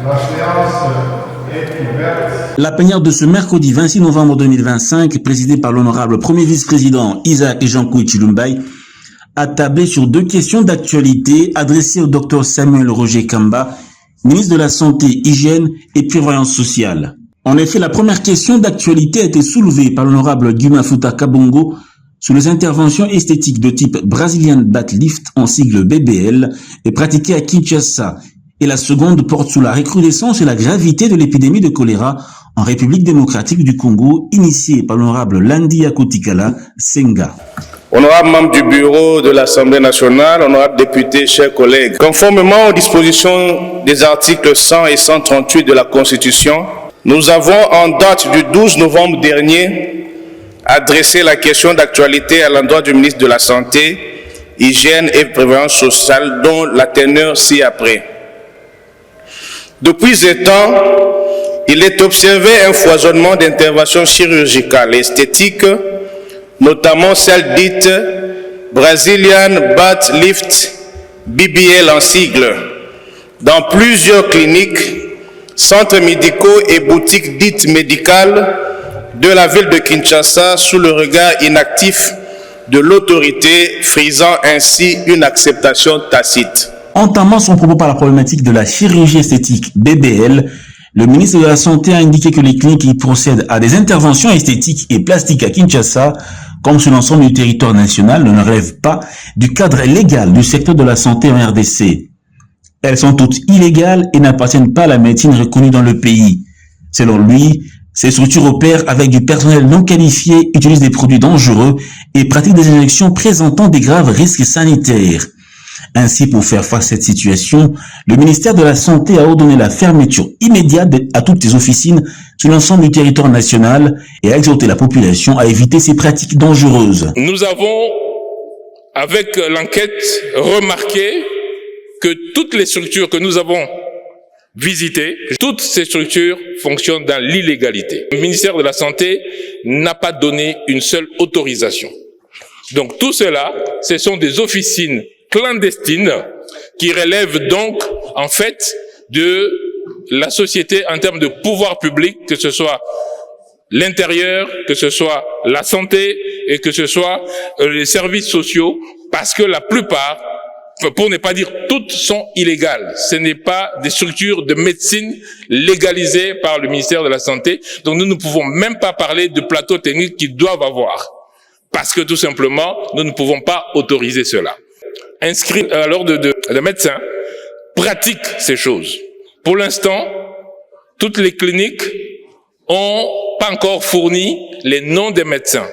La séance est ouverte. La plénière de ce mercredi 26 novembre 2025, présidée par l'honorable premier vice-président Isaac Jean-Kouy Tshilumbaï, a tablé sur deux questions d'actualité adressées au Dr Samuel Roger Kamba, ministre de la Santé, Hygiène et Prévoyance sociale. En effet, la première question d'actualité a été soulevée par l'honorable Guy Mafuta Kabongo sur les interventions esthétiques de type Brazilian Butt Lift en sigle BBL et pratiquées à Kinshasa. Et la seconde porte sur la recrudescence et la gravité de l'épidémie de choléra en République démocratique du Congo, initiée par l'honorable Landi Akotikala Senga. Honorable membre du bureau de l'Assemblée nationale, honorable député, chers collègues, conformément aux dispositions des articles 100 et 138 de la Constitution, nous avons en date du 12 novembre dernier adressé la question d'actualité à l'endroit du ministre de la Santé, Hygiène et Prévoyance sociale, dont la teneur ci-après. Depuis ce temps, il est observé un foisonnement d'interventions chirurgicales et esthétiques, notamment celle dite Brazilian Butt Lift, BBL en sigle, dans plusieurs cliniques, centres médicaux et boutiques dites médicales de la ville de Kinshasa sous le regard inactif de l'autorité, frisant ainsi une acceptation tacite. Entamant son propos par la problématique de la chirurgie esthétique BBL, le ministre de la Santé a indiqué que les cliniques qui procèdent à des interventions esthétiques et plastiques à Kinshasa, comme sur l'ensemble du territoire national, ne relèvent pas du cadre légal du secteur de la santé en RDC. Elles sont toutes illégales et n'appartiennent pas à la médecine reconnue dans le pays. Selon lui, ces structures opèrent avec du personnel non qualifié, utilisent des produits dangereux et pratiquent des injections présentant des graves risques sanitaires. Ainsi, pour faire face à cette situation, le ministère de la Santé a ordonné la fermeture immédiate à toutes les officines sur l'ensemble du territoire national et a exhorté la population à éviter ces pratiques dangereuses. Nous avons, avec l'enquête, remarqué que toutes les structures que nous avons visitées, toutes ces structures fonctionnent dans l'illégalité. Le ministère de la Santé n'a pas donné une seule autorisation. Donc tout cela, ce sont des officines clandestines qui relèvent donc en fait de la société en termes de pouvoir public, que ce soit l'intérieur, que ce soit la santé et que ce soit les services sociaux, parce que la plupart, pour ne pas dire toutes, sont illégales. Ce n'est pas des structures de médecine légalisées par le ministère de la Santé, donc nous ne pouvons même pas parler de plateaux techniques qu'ils doivent avoir, parce que tout simplement, nous ne pouvons pas autoriser cela. Inscrits à l'ordre de médecins pratiquent ces choses. Pour l'instant, toutes les cliniques ont pas encore fourni les noms des médecins.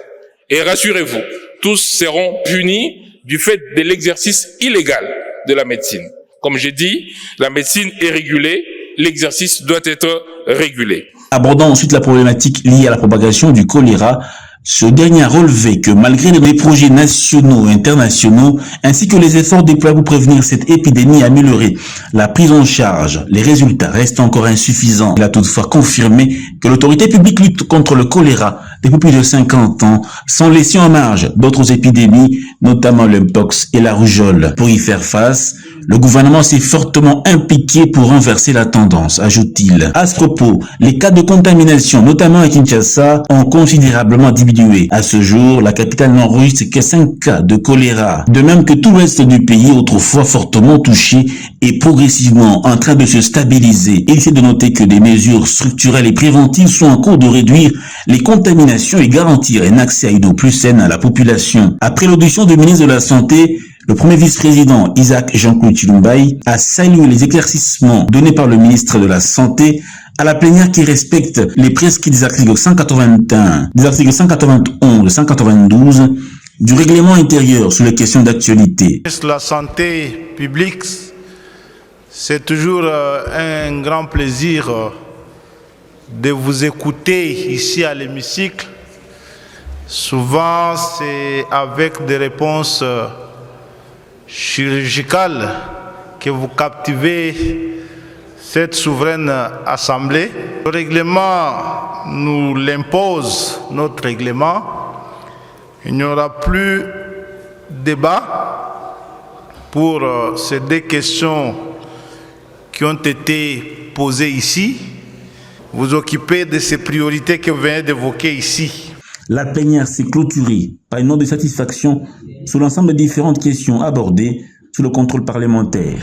Et rassurez-vous, tous seront punis du fait de l'exercice illégal de la médecine. Comme j'ai dit, la médecine est régulée, l'exercice doit être régulé. Abordant ensuite la problématique liée à la propagation du choléra, ce dernier a relevé que malgré les projets nationaux et internationaux, ainsi que les efforts déployés pour prévenir cette épidémie et améliorer la prise en charge, les résultats restent encore insuffisants. Il a toutefois confirmé que l'autorité publique lutte contre le choléra depuis plus de 50 ans, sans laisser en marge d'autres épidémies, notamment le mpox et la rougeole. Pour y faire face, le gouvernement s'est fortement impliqué pour renverser la tendance, ajoute-t-il. À ce propos, les cas de contamination, notamment à Kinshasa, ont considérablement diminué. À ce jour, la capitale n'enregistre que 5 cas de choléra. De même que tout l'ouest du pays, autrefois fortement touché, est progressivement en train de se stabiliser. Il est de noter que des mesures structurelles et préventives sont en cours de réduire les contaminations et garantir un accès à une eau plus saine à la population. Après l'audition du ministre de la Santé, le premier vice-président Isaac Jean-Kouy Tshilumbaï a salué les éclaircissements donnés par le ministre de la Santé à la plénière qui respecte les prescrits des articles 181, des articles 191 et 192 du règlement intérieur sur les questions d'actualité. La santé publique, c'est toujours un grand plaisir de vous écouter ici à l'hémicycle. Souvent, c'est avec des réponses chirurgicales que vous captivez cette souveraine assemblée. Le règlement nous l'impose, notre règlement. Il n'y aura plus débat pour ces deux questions qui ont été posées ici, vous occupez de ces priorités que vous venez d'évoquer ici. La plénière s'est clôturée par une note de satisfaction sur l'ensemble des différentes questions abordées sous le contrôle parlementaire.